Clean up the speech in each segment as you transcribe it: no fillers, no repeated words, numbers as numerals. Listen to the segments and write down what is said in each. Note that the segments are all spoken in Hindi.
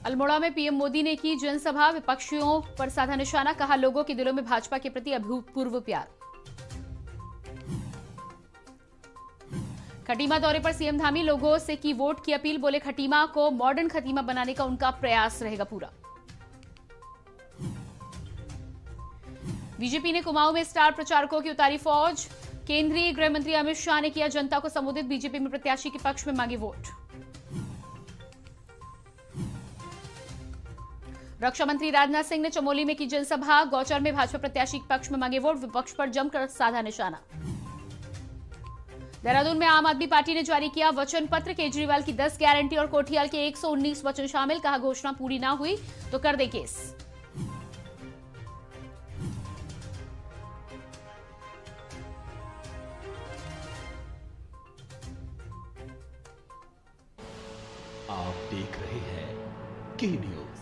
अल्मोड़ा में पीएम मोदी ने की जनसभा, विपक्षियों पर साधा निशाना, कहा लोगों के दिलों में भाजपा के प्रति अभूतपूर्व प्यार। खटीमा दौरे पर सीएम धामी, लोगों से की वोट की अपील, बोले खटीमा को मॉडर्न खटीमा बनाने का उनका प्रयास रहेगा पूरा। बीजेपी ने कुमाऊं में स्टार प्रचारकों की उतारी फौज, केंद्रीय गृह मंत्री अमित शाह ने किया जनता को संबोधित, बीजेपी में प्रत्याशी के पक्ष में मांगे वोट। रक्षा मंत्री राजनाथ सिंह ने चमोली में की जनसभा, गौचर में भाजपा प्रत्याशी के पक्ष में मांगे वोट, विपक्ष पर जमकर साधा निशाना। देहरादून में आम आदमी पार्टी ने जारी किया वचन पत्र, केजरीवाल की 10 गारंटी और कोठियाल के 119 वचन शामिल, कहा घोषणा पूरी ना हुई तो कर दे केस। आप देख रहे हैं के न्यूज,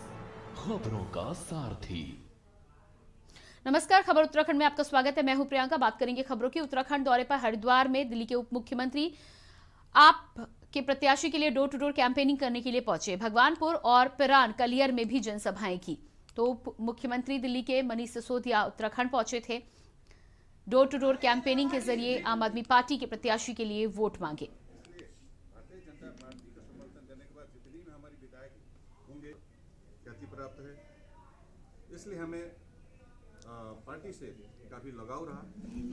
खबरों का सारथी। नमस्कार, खबर उत्तराखंड में आपका स्वागत है। मैं हूं प्रियंका। बात करेंगे खबरों की। उत्तराखंड दौरे पर हरिद्वार में दिल्ली के उप मुख्यमंत्री आप के प्रत्याशी के लिए डोर टू डोर कैंपेनिंग करने के लिए पहुंचे। भगवानपुर और पिरान कलियर में भी जनसभाएं की। तो उप मुख्यमंत्री दिल्ली के मनीष सिसोदिया उत्तराखंड पहुंचे थे। डोर टू डोर कैंपेनिंग के जरिए आम आदमी पार्टी के प्रत्याशी के लिए वोट मांगे। प्राप्त है, इसलिए हमें पार्टी से काफी लगाव रहा।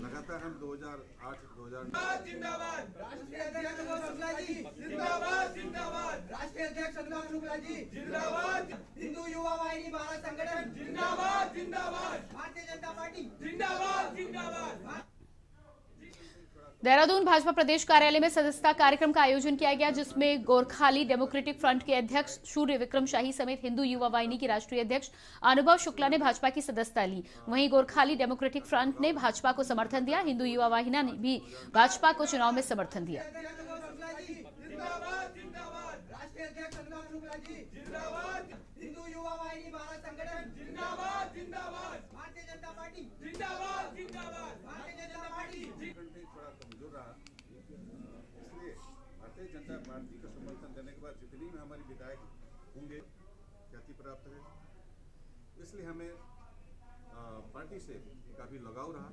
लगातार हम 2008-2009 जिंदाबाद राष्ट्रीय अध्यक्ष अनूप शुक्ला जी, जिंदाबाद जिंदाबाद राष्ट्रीय अध्यक्ष अनूप शुक्ला जी, जिंदाबाद हिंदू युवा वाहिनी भारत संगठन, जिंदाबाद जिंदाबाद भारतीय जनता पार्टी, जिंदाबाद जिंदाबाद। देहरादून भाजपा प्रदेश कार्यालय में सदस्यता कार्यक्रम का आयोजन किया गया, जिसमें गोरखाली डेमोक्रेटिक फ्रंट के अध्यक्ष सूर्य विक्रम शाही समेत हिंदू युवा वाहिनी के राष्ट्रीय अध्यक्ष अनुभव शुक्ला ने भाजपा की सदस्यता ली। वहीं गोरखाली डेमोक्रेटिक फ्रंट ने भाजपा को समर्थन दिया। हिंदू युवा वाहिनी ने भी भाजपा को चुनाव में समर्थन दिया। हिंदू युवा वाहिनी भारत संगठन, जिंदाबाद जिंदाबाद भारतीय जनता पार्टी, जिंदाबाद जिंदाबाद भारतीय जनता पार्टी। थोड़ा कमजोर रहा, इसलिए भारतीय जनता पार्टी का समर्थन देने के बाद जितनी भी हमारी विधायक होंगे ख्याति प्राप्त है, इसलिए हमें पार्टी से काफी लगाव रहा।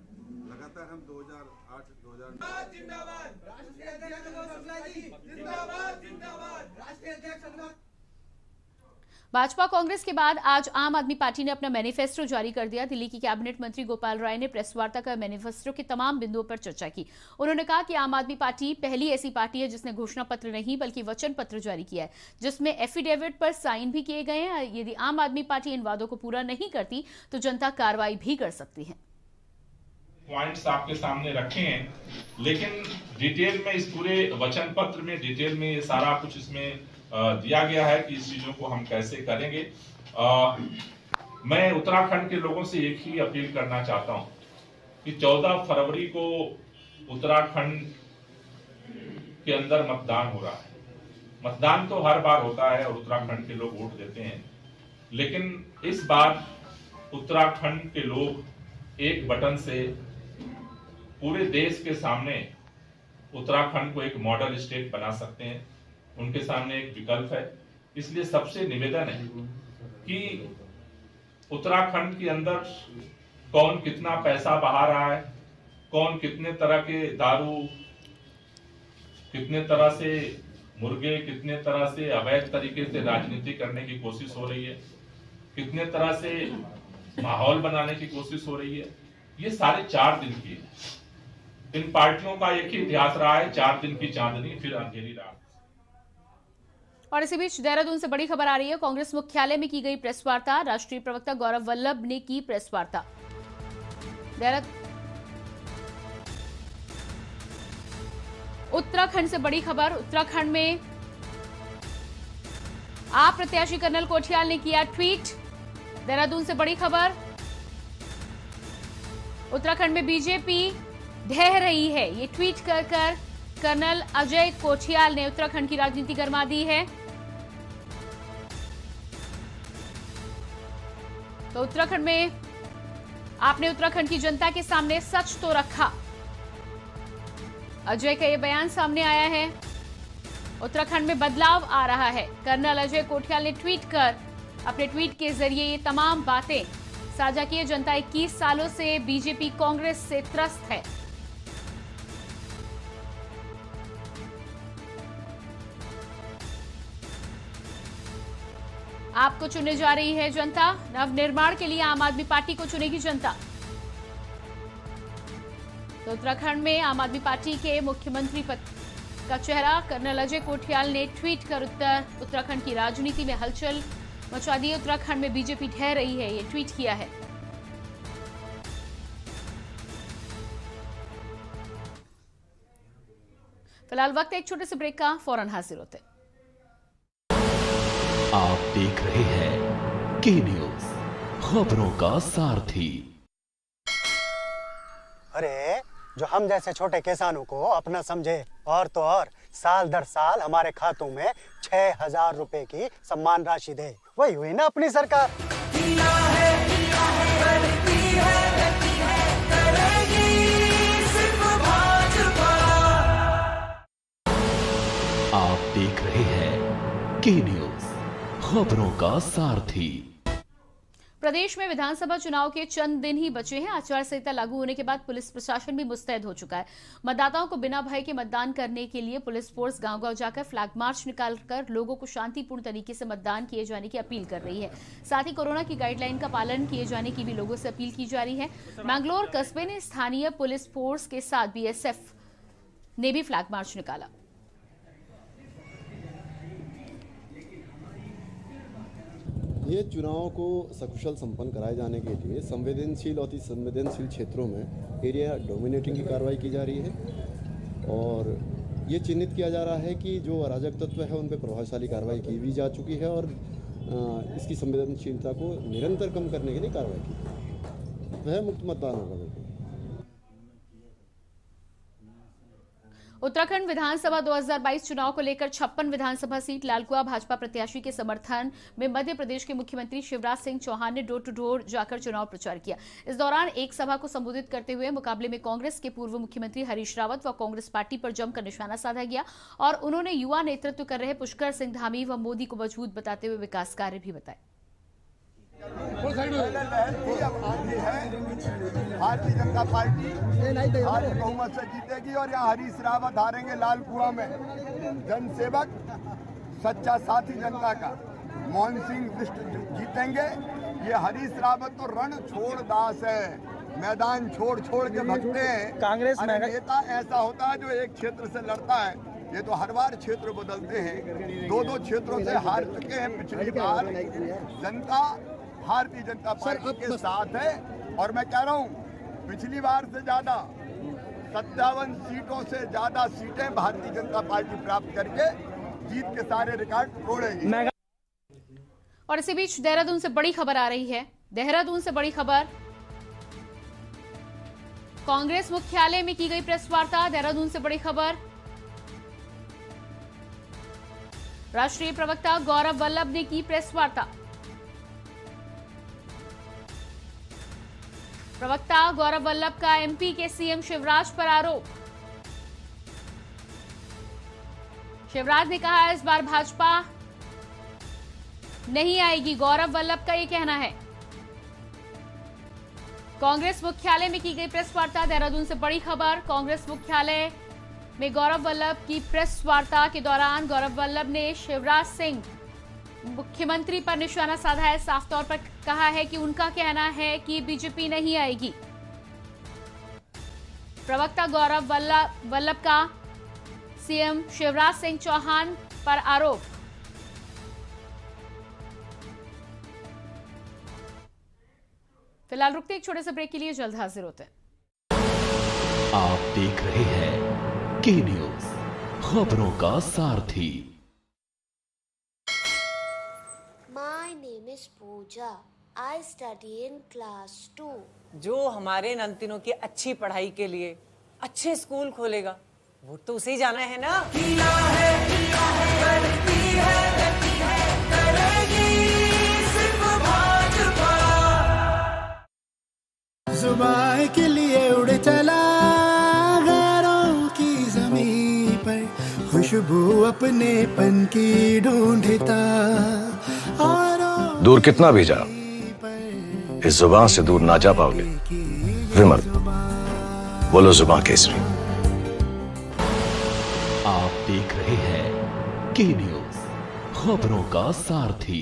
लगातार हम 2008-2009 जिंदाबाद राष्ट्रीय अध्यक्ष अनूप शुक्ला जी, जिंदाबाद जिंदाबाद राष्ट्रीय अध्यक्ष अनूप। भाजपा कांग्रेस के बाद आज आम आदमी पार्टी ने अपना मैनिफेस्टो जारी कर दिया। दिल्ली की कैबिनेट मंत्री गोपाल राय ने प्रेस वार्ता कर मैनिफेस्टो के तमाम बिंदुओं पर चर्चा की। उन्होंने कहा कि आम आदमी पार्टी पहली ऐसी पार्टी है जिसने घोषणा पत्र नहीं बल्कि वचन पत्र जारी किया है, जिसमें एफिडेविट पर साइन भी किए गए हैं। यदि आम आदमी पार्टी इन वादों को पूरा नहीं करती तो जनता कार्रवाई भी कर सकती है। पॉइंट्स आपके सामने रखे हैं, लेकिन डिटेल में इस पूरे वचन पत्र में डिटेल में ये सारा कुछ इसमें दिया गया है कि इस चीजों को हम कैसे करेंगे। मैं उत्तराखंड के लोगों से एक ही अपील करना चाहता हूं कि 14 फरवरी को उत्तराखंड के अंदर मतदान हो रहा है। मतदान तो हर बार होता है और उत्तराखंड के लोग वोट देते हैं, लेकिन इस बार उत्तराखंड के लोग एक बटन से पूरे देश के सामने उत्तराखंड को एक मॉडल स्टेट बना सकते हैं। उनके सामने एक विकल्प है, इसलिए सबसे निवेदन है कि उत्तराखंड के अंदर कौन कितना पैसा बहा रहा है, कौन कितने तरह के दारू, कितने तरह से मुर्गे, कितने तरह से अवैध तरीके से राजनीति करने की कोशिश हो रही है, कितने तरह से माहौल बनाने की कोशिश हो रही है, ये सारे 4 दिन की है। इन पार्टियों का एक ही इतिहास रहा है, 4 दिन की चांदनी फिर अंधेरी रात। और इसी बीच देहरादून से बड़ी खबर आ रही है। कांग्रेस मुख्यालय में की गई प्रेस वार्ता, राष्ट्रीय प्रवक्ता गौरव वल्लभ ने की प्रेस वार्ता। उत्तराखंड से बड़ी खबर, उत्तराखंड में आप प्रत्याशी कर्नल कोठियाल ने किया ट्वीट। देहरादून से बड़ी खबर, उत्तराखंड में बीजेपी ढह रही है, ये ट्वीट कर कर्नल अजय कोठियाल ने उत्तराखंड की राजनीति गरमा दी है। तो उत्तराखंड में आपने उत्तराखंड की जनता के सामने सच तो रखा, अजय का यह बयान सामने आया है। उत्तराखंड में बदलाव आ रहा है, कर्नल अजय कोठियाल ने ट्वीट कर अपने ट्वीट के जरिए ये तमाम बातें साझा किए। जनता 21 सालों से बीजेपी कांग्रेस से त्रस्त है। आपको चुनने जा रही है जनता। नवनिर्माण के लिए आम आदमी पार्टी को चुनेगी जनता। तो उत्तराखंड में आम आदमी पार्टी के मुख्यमंत्री पद का चेहरा कर्नल अजय कोठियाल ने ट्वीट कर उत्तराखंड की राजनीति में हलचल मचा दी। उत्तराखंड में बीजेपी ढह रही है, ये ट्वीट किया है। फिलहाल वक्त एक छोटे से ब्रेक का, फौरन हाजिर होते। आप देख रहे हैं के न्यूज, खबरों का सारथी। अरे जो हम जैसे छोटे किसानों को अपना समझे और तो और साल दर साल हमारे खातों में 6,000 रुपए की सम्मान राशि दे, वही हुई ना अपनी सरकार। आप देख रहे हैं के न्यूज, खबरों का सारथी। प्रदेश में विधानसभा चुनाव के चंद दिन ही बचे हैं। आचार संहिता लागू होने के बाद पुलिस प्रशासन भी मुस्तैद हो चुका है। मतदाताओं को बिना भय के मतदान करने के लिए पुलिस फोर्स गांव-गांव जाकर फ्लैग मार्च निकालकर लोगों को शांतिपूर्ण तरीके से मतदान किए जाने की अपील कर रही है। साथ ही कोरोना की गाइडलाइन का पालन किए जाने की भी लोगों से अपील की जा रही है। मैंगलोर कस्बे ने स्थानीय पुलिस फोर्स के साथ बीएसएफ ने भी फ्लैग मार्च निकाला। ये चुनाव को सकुशल संपन्न कराए जाने के लिए संवेदनशील और अति संवेदनशील क्षेत्रों में एरिया डोमिनेटिंग की कार्रवाई की जा रही है और ये चिन्हित किया जा रहा है कि जो अराजक तत्व है उन पर प्रभावशाली कार्रवाई की भी जा चुकी है और इसकी संवेदनशीलता को निरंतर कम करने के लिए कार्रवाई की। वह मुक्त मतदान होगा। बिल्कुल। उत्तराखंड विधानसभा 2022 चुनाव को लेकर 56 विधानसभा सीट लालकुआ भाजपा प्रत्याशी के समर्थन में मध्य प्रदेश के मुख्यमंत्री शिवराज सिंह चौहान ने डोर टू डोर जाकर चुनाव प्रचार किया। इस दौरान एक सभा को संबोधित करते हुए मुकाबले में कांग्रेस के पूर्व मुख्यमंत्री हरीश रावत व कांग्रेस पार्टी पर जमकर निशाना साधा गया और उन्होंने युवा नेतृत्व कर रहे पुष्कर सिंह धामी व मोदी को मजबूत बताते हुए विकास कार्य भी बताए। भारतीय जनता पार्टी भारी बहुमत से जीतेगी और यहाँ हरीश रावत हारेंगे लालकुआ में। जनसेवक सच्चा साथी जनता का मोहन सिंह बिष्ट जीतेंगे। ये हरीश रावत तो रण छोड़ दास है, मैदान छोड़ छोड़ के भगते हैं। कांग्रेस नेता ऐसा होता है जो एक क्षेत्र से लड़ता है, ये तो हर बार क्षेत्र बदलते हैं। दो क्षेत्रों से हार चुके हैं पिछली बार। जनता भारतीय जनता पार्टी के साथ है और मैं कह रहा हूँ पिछली बार से ज्यादा 57 सीटों से ज्यादा सीटें भारतीय जनता पार्टी प्राप्त करके जीत के सारे रिकॉर्ड तोड़ेगी। और इसी बीच देहरादून से बड़ी खबर आ रही है। देहरादून से बड़ी खबर, कांग्रेस मुख्यालय में की गई प्रेस वार्ता। देहरादून से बड़ी खबर, राष्ट्रीय प्रवक्ता गौरव वल्लभ ने की प्रेस वार्ता। प्रवक्ता गौरव वल्लभ का एमपी के सीएम शिवराज पर आरोप। शिवराज ने कहा इस बार भाजपा नहीं आएगी, गौरव वल्लभ का ये कहना है। कांग्रेस मुख्यालय में की गई प्रेस वार्ता। देहरादून से बड़ी खबर, कांग्रेस मुख्यालय में गौरव वल्लभ की प्रेस वार्ता के दौरान गौरव वल्लभ ने शिवराज सिंह मुख्यमंत्री पर निशाना साधा है। साफ तौर पर कहा है कि उनका कहना है कि बीजेपी नहीं आएगी। प्रवक्ता गौरव वल्लभ का सीएम शिवराज सिंह चौहान पर आरोप। फिलहाल रुकते एक छोटे से ब्रेक के लिए, जल्द हाजिर होते हैं। आप देख रहे हैं के न्यूज, खबरों का सारथी। My name is Pooja. I study in class 2. जो हमारे नंतिनों की अच्छी पढ़ाई के लिए अच्छे स्कूल खोलेगा वो तो उसे ही जाना है ना। जुबान के लिए उड़ चला गैरों की जमीन पर, खुशबू अपने पन की ढूंढता। दूर कितना भी जाओ, इस जुबान से दूर ना जा पाओगे। विमल, बोलो जुबान केसरी। आप देख रहे हैं के न्यूज, खबरों का सारथी।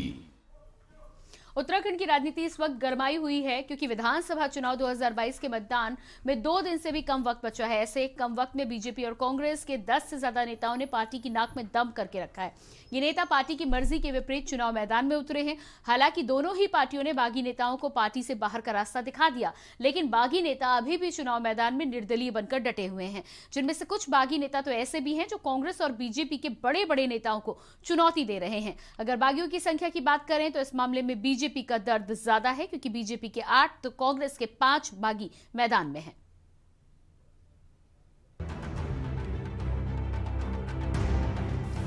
उत्तराखंड की राजनीति इस वक्त गरमाई हुई है क्योंकि विधानसभा चुनाव 2022 के मतदान में 2 दिन से भी कम वक्त बचा है। ऐसे कम वक्त में बीजेपी और कांग्रेस के 10 से ज्यादा नेताओं ने पार्टी की नाक में दम करके रखा है। ये नेता पार्टी की मर्जी के विपरीत चुनाव मैदान में उतरे हैं। हालांकि दोनों ही पार्टियों ने बागी नेताओं को पार्टी से बाहर का रास्ता दिखा दिया, लेकिन बागी नेता अभी भी चुनाव मैदान में निर्दलीय बनकर डटे हुए हैं। जिनमें से कुछ बागी नेता तो ऐसे भी हैं जो कांग्रेस और बीजेपी के बड़े बड़े नेताओं को चुनौती दे रहे हैं। अगर बागियों की संख्या की बात करें तो इस मामले में बीजेपी का दर्द ज्यादा है, क्योंकि बीजेपी के 8 तो कांग्रेस के 5 बागी मैदान में हैं।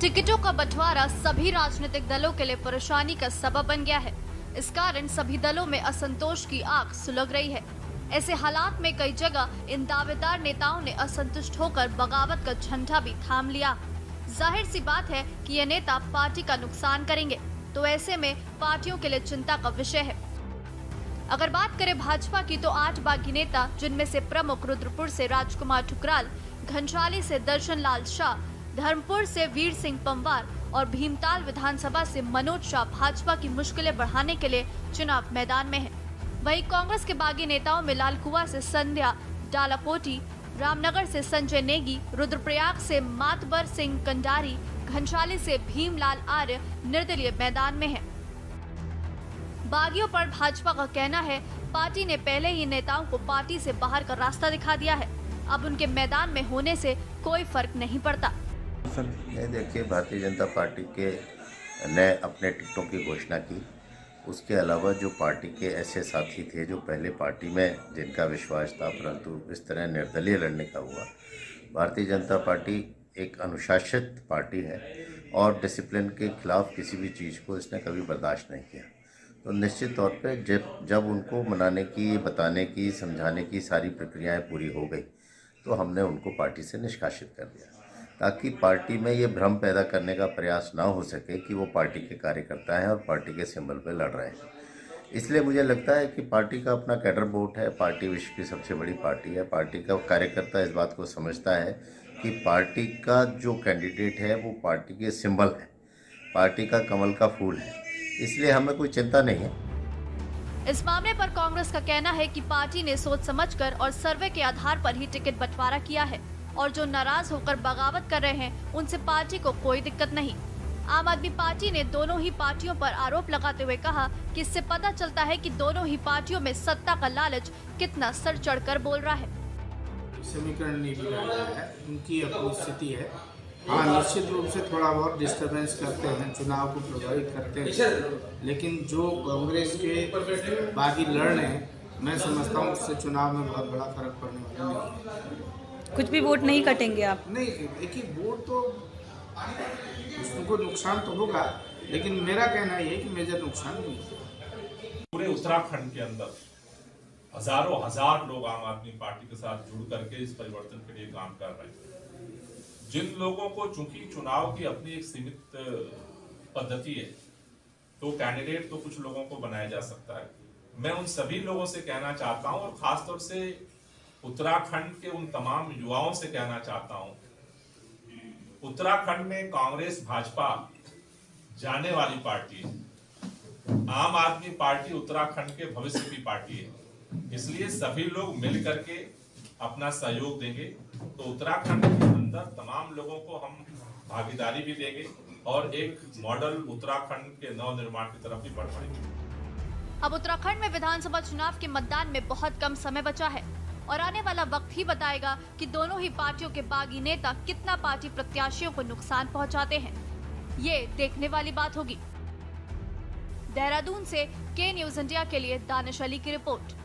टिकटों का बंटवारा सभी राजनीतिक दलों के लिए परेशानी का सबब बन गया है। इस कारण सभी दलों में असंतोष की आग सुलग रही है। ऐसे हालात में कई जगह इन दावेदार नेताओं ने असंतुष्ट होकर बगावत का झंडा भी थाम लिया। जाहिर सी बात है कि ये नेता पार्टी का नुकसान करेंगे, तो ऐसे में पार्टियों के लिए चिंता का विषय है। अगर बात करें भाजपा की तो 8 बागी नेता, जिनमें से प्रमुख रुद्रपुर से राजकुमार ठुकराल, घनसाली से दर्शन लाल शाह, धर्मपुर से वीर सिंह पंवार और भीमताल विधानसभा से मनोज शाह भाजपा की मुश्किलें बढ़ाने के लिए चुनाव मैदान में हैं। वहीं कांग्रेस के बागी नेताओं में लालकुआ से संध्या डालापोटी, रामनगर से संजय नेगी, रुद्रप्रयाग से मातबर सिंह कंडारी, घनसाली से भीमलाल आर्य निर्दलीय मैदान में है। बागियों पर भाजपा का कहना है पार्टी ने पहले ही नेताओं को पार्टी से बाहर का रास्ता दिखा दिया है, अब उनके मैदान में होने से कोई फर्क नहीं पड़ता। देखिए, भारतीय जनता पार्टी के ने अपने टिकटों की घोषणा की। उसके अलावा जो पार्टी के ऐसे साथी थे जो पहले पार्टी में जिनका विश्वास था, परंतु इस तरह निर्दलीय लड़ने का हुआ। भारतीय जनता पार्टी एक अनुशासित पार्टी है और डिसिप्लिन के खिलाफ किसी भी चीज़ को इसने कभी बर्दाश्त नहीं किया। तो निश्चित तौर पे जब उनको मनाने की, बताने की, समझाने की सारी प्रक्रियाएं पूरी हो गई तो हमने उनको पार्टी से निष्कासित कर दिया, ताकि पार्टी में ये भ्रम पैदा करने का प्रयास ना हो सके कि वो पार्टी के कार्यकर्ता हैं और पार्टी के सिंबल पे लड़ रहे हैं। इसलिए मुझे लगता है कि पार्टी का अपना कैडर बोर्ड है, पार्टी विश्व की सबसे बड़ी पार्टी है। पार्टी का कार्यकर्ता इस बात को समझता है कि पार्टी का जो कैंडिडेट है वो पार्टी के सिंबल है, पार्टी का कमल का फूल है, इसलिए हमें कोई चिंता नहीं है। इस मामले पर कांग्रेस का कहना है कि पार्टी ने सोच समझकर और सर्वे के आधार पर ही टिकट बंटवारा किया है और जो नाराज होकर बगावत कर रहे हैं उनसे पार्टी को कोई दिक्कत नहीं। आम आदमी पार्टी ने दोनों ही पार्टियों पर आरोप लगाते हुए कहा कि इससे पता चलता है कि दोनों ही पार्टियों में सत्ता का लालच कितना सर चढ़कर बोल रहा है। समीकरण नहीं बिगाड़ा है, उनकी अपनी स्थिति है। हाँ, निश्चित रूप से थोड़ा बहुत डिस्टर्बेंस करते हैं, चुनाव को प्रभावित करते हैं, लेकिन जो कांग्रेस के बागी लड़ रहे हैं, मैं समझता हूँ उससे चुनाव में बहुत बड़ा फर्क पड़ने वाला नहीं है। कुछ भी वोट नहीं कटेंगे आप? नहीं, देखिए वोट तो उसको नुकसान तो होगा, लेकिन मेरा कहना ये है कि मेजर नुकसान नहीं है। पूरे उत्तराखंड के अंदर हजारों हजार लोग आम आदमी पार्टी के साथ जुड़ करके इस परिवर्तन के लिए काम कर रहे हैं। जिन लोगों को चूंकि चुनाव की अपनी एक सीमित पद्धति है, तो कैंडिडेट तो कुछ लोगों को बनाया जा सकता है। मैं उन सभी लोगों से कहना चाहता हूं और खासतौर से उत्तराखंड के उन तमाम युवाओं से कहना चाहता हूं, उत्तराखंड में कांग्रेस भाजपा जाने वाली पार्टी है। आम आदमी पार्टी उत्तराखंड के भविष्य की पार्टी है, इसलिए सभी लोग मिल करके अपना सहयोग देंगे तो उत्तराखंड के अंदर तमाम लोगों को हम भागीदारी भी देंगे और एक मॉडल उत्तराखंड के नव निर्माण की तरफ भी बढ़ पाएंगे। अब उत्तराखंड में विधानसभा चुनाव के मतदान में बहुत कम समय बचा है और आने वाला वक्त ही बताएगा कि दोनों ही पार्टियों के बागी नेता कितना पार्टी प्रत्याशियों को नुकसान पहुंचाते हैं। ये देखने वाली बात होगी। देहरादून से के न्यूज इंडिया के लिए दानिश अली की रिपोर्ट।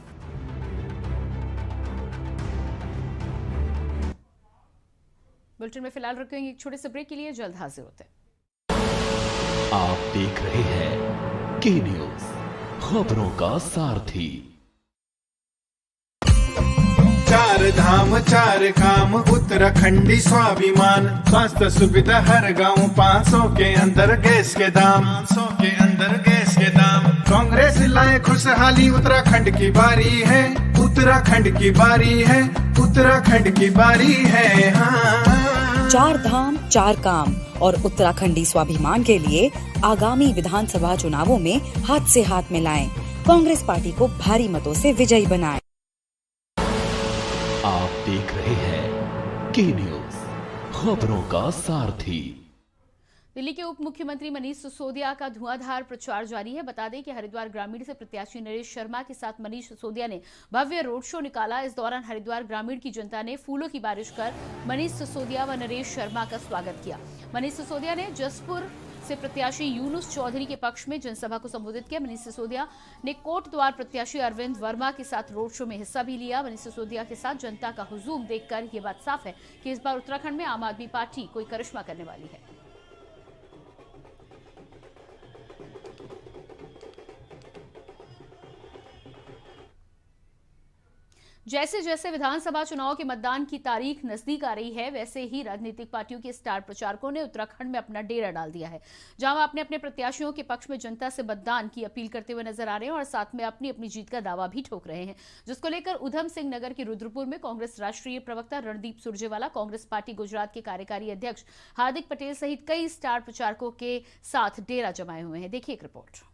बुलेटिन में फिलहाल रुकेंगे एक छोटे से ब्रेक के लिए, जल्द हाजिर होते हैं। आप देख रहे हैं के न्यूज, खबरों का सारथी। चार धाम चार काम उत्तराखंडी स्वाभिमान, स्वास्थ्य सुविधा हर गांव, 500 के अंदर गैस के दाम, 500 के अंदर गैस के दाम। कांग्रेस लाए खुशहाली, उत्तराखंड की बारी है, उत्तराखंड की बारी है, उत्तराखंड की बारी है। हाँ। 4 धाम 4 काम और उत्तराखंडी स्वाभिमान के लिए आगामी विधानसभा चुनावों में हाथ से हाथ मिलाएं, कांग्रेस पार्टी को भारी मतों से विजयी बनाएं। आप देख रहे हैं के न्यूज, खबरों का सारथी। दिल्ली के उप मुख्यमंत्री मनीष सिसोदिया का धुआंधार प्रचार जारी है। बता दें कि हरिद्वार ग्रामीण से प्रत्याशी नरेश शर्मा के साथ मनीष सिसोदिया ने भव्य रोड शो निकाला। इस दौरान हरिद्वार ग्रामीण की जनता ने फूलों की बारिश कर मनीष सिसोदिया व नरेश शर्मा का स्वागत किया। मनीष सिसोदिया ने जसपुर से प्रत्याशी यूनुस चौधरी के पक्ष में जनसभा को संबोधित किया। मनीष सिसोदिया ने कोटद्वार प्रत्याशी अरविंद वर्मा के साथ रोड शो में हिस्सा भी लिया। मनीष सिसोदिया के साथ जनता का हुजूम देखकर ये बात साफ है कि इस बार उत्तराखंड में आम आदमी पार्टी कोई करिश्मा करने वाली है। जैसे जैसे विधानसभा चुनाव के मतदान की तारीख नजदीक आ रही है, वैसे ही राजनीतिक पार्टियों के स्टार प्रचारकों ने उत्तराखंड में अपना डेरा डाल दिया है, जहां अपने अपने प्रत्याशियों के पक्ष में जनता से मतदान की अपील करते हुए नजर आ रहे हैं और साथ में अपनी अपनी जीत का दावा भी ठोक रहे हैं, जिसको लेकर उधम सिंह नगर के रुद्रपुर में कांग्रेस राष्ट्रीय प्रवक्ता रणदीप सुरजेवाला, कांग्रेस पार्टी गुजरात के कार्यकारी अध्यक्ष हार्दिक पटेल सहित कई स्टार प्रचारकों के साथ डेरा जमाए हुए हैं। देखिए एक रिपोर्ट।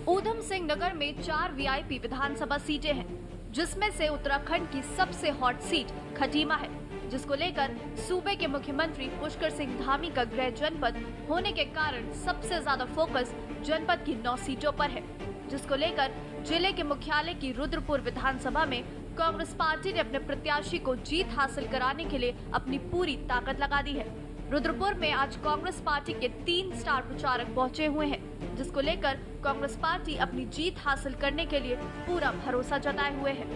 उधम सिंह नगर में 4 वीआईपी विधानसभा सीटें हैं, जिसमें से उत्तराखंड की सबसे हॉट सीट खटीमा है, जिसको लेकर सूबे के मुख्यमंत्री पुष्कर सिंह धामी का गृह जनपद होने के कारण सबसे ज्यादा फोकस जनपद की 9 सीटों पर है, जिसको लेकर जिले के मुख्यालय की रुद्रपुर विधानसभा में कांग्रेस पार्टी ने अपने प्रत्याशी को जीत हासिल कराने के लिए अपनी पूरी ताकत लगा दी है। रुद्रपुर में आज कांग्रेस पार्टी के 3 स्टार प्रचारक पहुंचे हुए हैं, जिसको लेकर कांग्रेस पार्टी अपनी जीत हासिल करने के लिए पूरा भरोसा जताए हुए है।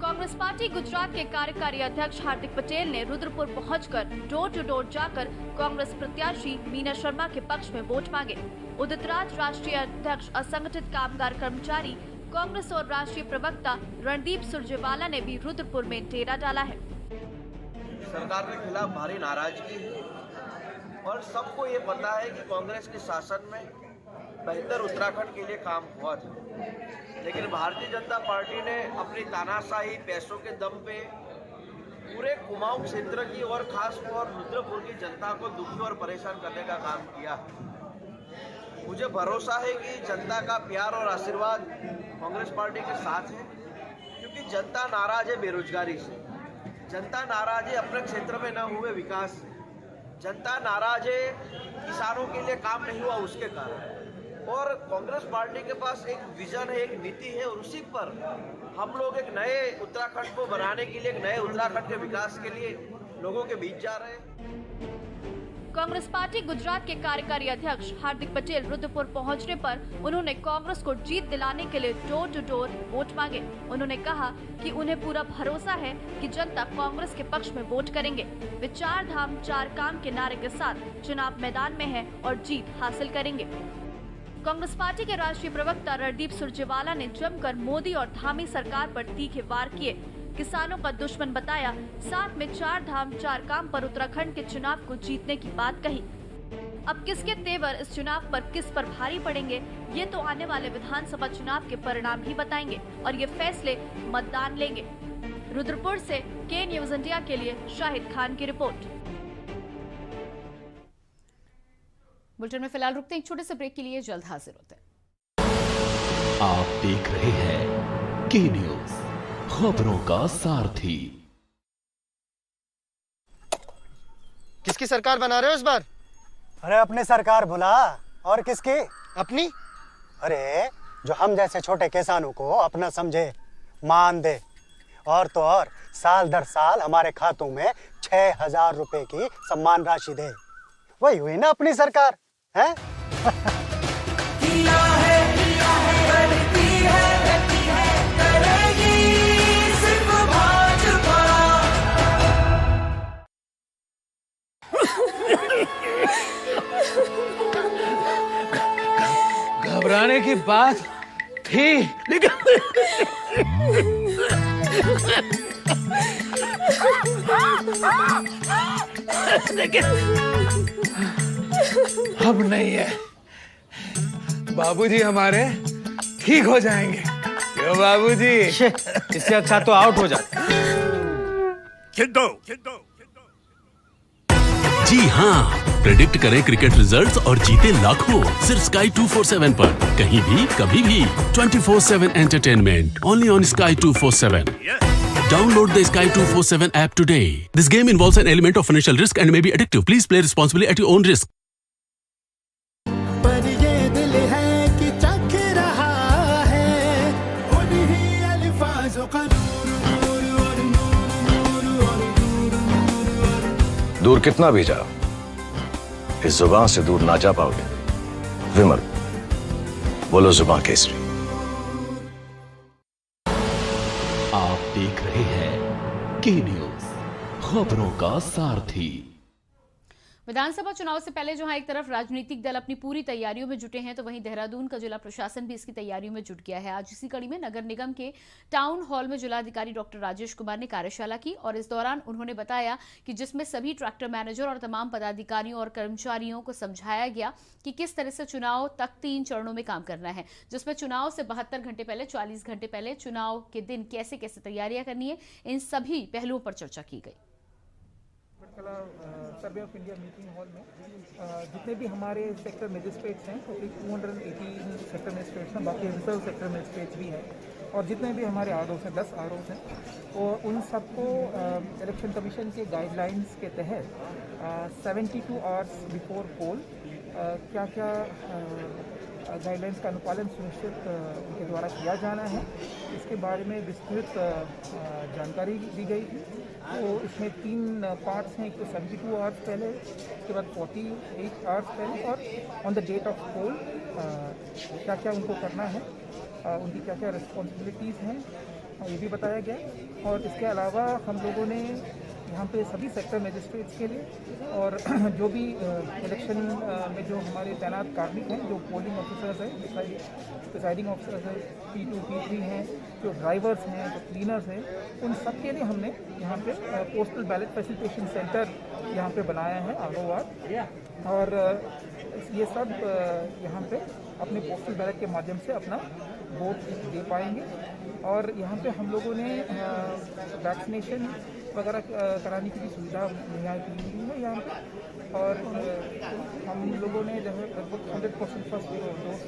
कांग्रेस पार्टी गुजरात के कार्यकारी अध्यक्ष हार्दिक पटेल ने रुद्रपुर पहुंचकर डोर टू डोर जाकर कांग्रेस प्रत्याशी मीना शर्मा के पक्ष में वोट मांगे। उदित राज राष्ट्रीय अध्यक्ष असंगठित कामगार कर्मचारी कांग्रेस और राष्ट्रीय प्रवक्ता रणदीप सुरजेवाला ने भी रुद्रपुर में डेरा डाला है। सरकार के खिलाफ भारी नाराजगी है और सबको ये पता है कि कांग्रेस के शासन में बेहतर उत्तराखंड के लिए काम हुआ था, लेकिन भारतीय जनता पार्टी ने अपनी तानाशाही पैसों के दम पे पूरे कुमाऊं क्षेत्र की और खासतौर रुद्रपुर की जनता को दुखी और परेशान करने का काम किया। मुझे भरोसा है कि जनता का प्यार और आशीर्वाद कांग्रेस पार्टी के साथ है, क्योंकि जनता नाराज है बेरोजगारी से, जनता नाराज है अपने क्षेत्र में न हुए विकास से, जनता नाराज है किसानों के लिए काम नहीं हुआ उसके कारण। और कांग्रेस पार्टी के पास एक विजन है, एक नीति है, और उसी पर हम लोग एक नए उत्तराखंड को बनाने के लिए, एक नए उत्तराखंड के विकास के लिए लोगों के बीच जा रहे हैं। कांग्रेस पार्टी गुजरात के कार्यकारी अध्यक्ष हार्दिक पटेल रुद्रपुर पहुंचने पर उन्होंने कांग्रेस को जीत दिलाने के लिए डोर टू डोर वोट मांगे। उन्होंने कहा कि उन्हें पूरा भरोसा है कि जनता कांग्रेस के पक्ष में वोट करेंगे। वे 4 धाम 4 काम के नारे के साथ चुनाव मैदान में हैं और जीत हासिल करेंगे। कांग्रेस पार्टी के राष्ट्रीय प्रवक्ता रणदीप सुरजेवाला ने जमकर मोदी और धामी सरकार पर तीखे वार किए, किसानों का दुश्मन बताया, साथ में 4 धाम 4 काम पर उत्तराखंड के चुनाव को जीतने की बात कही। अब किसके तेवर इस चुनाव पर किस पर भारी पड़ेंगे, ये तो आने वाले विधानसभा चुनाव के परिणाम ही बताएंगे और ये फैसले मतदान लेंगे। रुद्रपुर से के न्यूज इंडिया के लिए शाहिद खान की रिपोर्ट। बुलेटिन में फिलहाल रुकते हैं एक छोटे से ब्रेक के लिए, जल्द हाजिर होते हैं। आप देख रहे हैं के न्यूज, खबरों का सारथी। किसकी सरकार बना रहे हो इस बार? अरे अपनी सरकार भुला, और किसकी? अपनी। अरे जो हम जैसे छोटे किसानों को अपना समझे, मान दे, और तो और साल दर साल हमारे खातों में 6,000 रुपए की सम्मान राशि दे। वही हुई ना अपनी सरकार, है? घबराने की बात थी, लेकिन लेकिन अब नहीं है। बाबूजी हमारे ठीक हो जाएंगे। क्यों बाबूजी? इससे अच्छा तो आउट हो जाता। जी हाँ, प्रेडिक्ट करें क्रिकेट रिजल्ट्स और जीते लाखों सिर्फ Sky 247 पर। कहीं भी कभी भी 24/7 entertainment only on Sky 247. Download the Sky 247 app today. This game involves an element of financial risk and may be addictive. Please play responsibly at your own risk. पर ये दिल है कि चख रहा है उन्हीं अल्फाजों का दूर कितना भी जाओ, इस जुबान से दूर ना जा पाओगे। विमल, बोलो जुबान केसरी। आप देख रहे हैं के न्यूज, खबरों का सारथी। विधानसभा चुनाव से पहले जहां एक तरफ राजनीतिक दल अपनी पूरी तैयारियों में जुटे हैं, तो वहीं देहरादून का जिला प्रशासन भी इसकी तैयारियों में जुट गया है। आज इसी कड़ी में नगर निगम के टाउन हॉल में जिलाधिकारी डॉक्टर राजेश कुमार ने कार्यशाला की और इस दौरान उन्होंने बताया कि जिसमें सभी ट्रैक्टर मैनेजर और तमाम पदाधिकारियों और कर्मचारियों को समझाया गया कि किस तरह से चुनाव तक 3 चरणों में काम करना है, जिसमें चुनाव से 72 घंटे पहले, 40 घंटे पहले, चुनाव के दिन कैसे कैसे तैयारियां करनी है, इन सभी पहलुओं पर चर्चा की गई। Survey of India meeting hall में जितने भी हमारे सेक्टर मजिस्ट्रेट्स हैं, तो 218 सेक्टर मजिस्ट्रेट्स हैं, बाकी रिजर्व सेक्टर मजिस्ट्रेट्स भी हैं, और जितने भी हमारे आरओस हैं, 10 आरओस हैं, और उन सबको इलेक्शन कमीशन के गाइडलाइंस के तहत 72 आवर्स बिफोर पोल क्या क्या गाइडलाइंस का अनुपालन सुनिश्चित उनके द्वारा किया जाना है, इसके बारे में विस्तृत जानकारी दी गई थी। तो इसमें 3 पार्ट्स हैं, एक तो 72 आवर्स पहले, उसके बाद 48 आवर्स पहले, और ऑन द डेट ऑफ पोल क्या क्या उनको करना है, उनकी क्या क्या रिस्पॉन्सिबिलिटीज़ हैं, ये भी बताया गया। और इसके अलावा हम लोगों ने यहाँ पे सभी सेक्टर मजिस्ट्रेट्स के लिए और जो भी इलेक्शन में जो हमारे तैनात कार्मिक हैं, जो पोलिंग ऑफिसर्स हैं, प्रिसाइडिंग ऑफिसर्स हैं, P2 P3 हैं, जो ड्राइवर्स हैं, जो क्लीनर्स हैं, उन सब के लिए हमने यहाँ पे पोस्टल बैलेट फैसिलिटेशन सेंटर यहाँ पे बनाया है आगोवार, और ये सब यहाँ पे अपने पोस्टल बैलेट के माध्यम से अपना वोट दे पाएंगे। और यहाँ पे हम लोगों ने वैक्सीनेशन वगैरह कराने की भी सुविधा मुहैया की हुई है यहाँ पे, और हम लोगों ने जो है लगभग 100% फर्स्ट डोज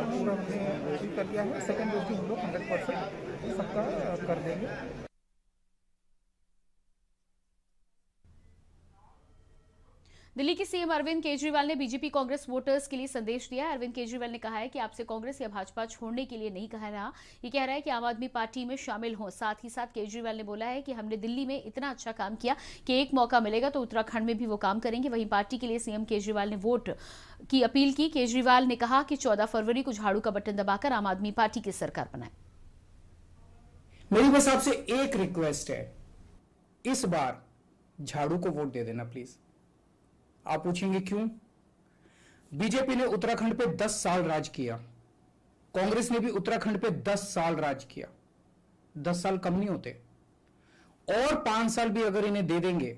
पूरा हमने अचीव कर लिया है। सेकेंड डोज भी हम लोग 100% सबका कर देंगे। दिल्ली के सीएम अरविंद केजरीवाल ने बीजेपी कांग्रेस वोटर्स के लिए संदेश दिया है। अरविंद केजरीवाल ने कहा है कि आपसे कांग्रेस या भाजपा छोड़ने के लिए नहीं कह रहा, ये कह रहा है कि आम आदमी पार्टी में शामिल हों। साथ ही साथ केजरीवाल ने बोला है कि हमने दिल्ली में इतना अच्छा काम किया कि एक मौका मिलेगा तो उत्तराखंड में भी वो काम करेंगे। वहीं पार्टी के लिए सीएम केजरीवाल ने वोट की अपील की। केजरीवाल ने कहा कि 14 फरवरी को झाड़ू का बटन दबाकर आम आदमी पार्टी की सरकार बनाए। मेरी बस आपसे एक रिक्वेस्ट है, इस बार झाड़ू को वोट दे देना प्लीज। आप पूछेंगे क्यों? बीजेपी ने उत्तराखंड पे 10 साल राज किया, कांग्रेस ने भी उत्तराखंड पे 10 साल राज किया। 10 साल कम नहीं होते, और 5 साल भी अगर इन्हें दे देंगे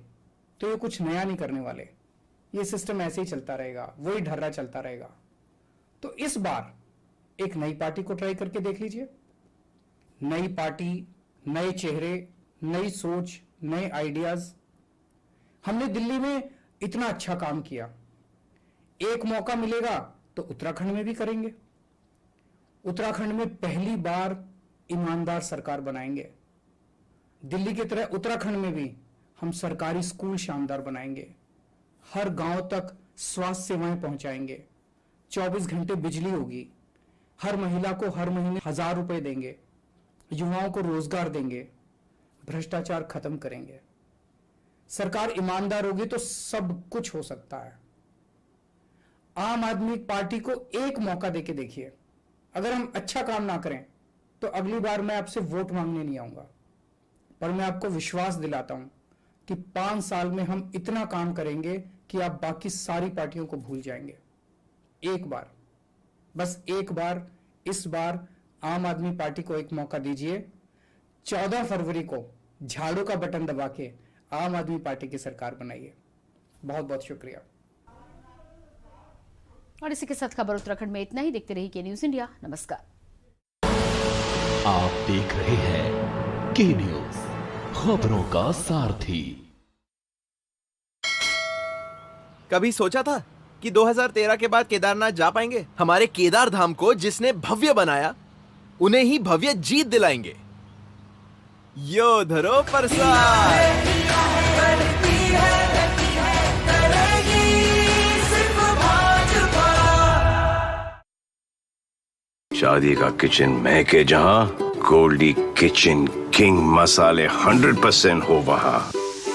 तो ये कुछ नया नहीं करने वाले। ये सिस्टम ऐसे ही चलता रहेगा, वही ढर्रा चलता रहेगा। तो इस बार एक नई पार्टी को ट्राई करके देख लीजिए। नई पार्टी, नए चेहरे, नई सोच, नए आइडियाज। हमने दिल्ली में इतना अच्छा काम किया, एक मौका मिलेगा तो उत्तराखंड में भी करेंगे। उत्तराखंड में पहली बार ईमानदार सरकार बनाएंगे। दिल्ली की तरह उत्तराखंड में भी हम सरकारी स्कूल शानदार बनाएंगे। हर गांव तक स्वास्थ्य सेवाएं पहुंचाएंगे। 24 घंटे बिजली होगी। हर महिला को हर महीने 1000 रुपए देंगे। युवाओं को रोजगार देंगे। भ्रष्टाचार खत्म करेंगे। सरकार ईमानदार होगी तो सब कुछ हो सकता है। आम आदमी पार्टी को एक मौका देके देखिए। अगर हम अच्छा काम ना करें तो अगली बार मैं आपसे वोट मांगने नहीं आऊंगा, पर मैं आपको विश्वास दिलाता हूं कि 5 साल में हम इतना काम करेंगे कि आप बाकी सारी पार्टियों को भूल जाएंगे। एक बार, बस एक बार, इस बार आम आदमी पार्टी को एक मौका दीजिए। 14 फरवरी को झाड़ू का बटन दबा के आम आदमी पार्टी की सरकार बनाइए। बहुत बहुत शुक्रिया। और इसी के साथ खबर उत्तराखंड में इतना ही। देखते रहिए के न्यूज इंडिया। नमस्कार। आप देख रहे हैं के न्यूज, खबरों का सारथी। कभी सोचा था कि 2013 के बाद केदारनाथ जा पाएंगे? हमारे केदार धाम को जिसने भव्य बनाया, उन्हें ही भव्य जीत दिलाएंगे। योधरो प्रसाद। शादी का किचन महके जहां, गोल्डी किचन किंग मसाले 100% हो वहां।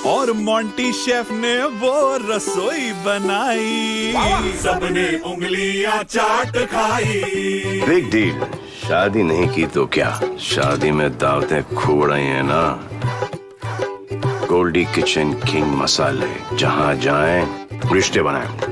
और मोंटी शेफ ने वो रसोई बनाई, सबने उंगलियां चाट खाई। Big deal. शादी नहीं की तो क्या, शादी में दावतें खूब रही हैं ना। गोल्डी किचन किंग मसाले, जहां जाएं रिश्ते बनाएं।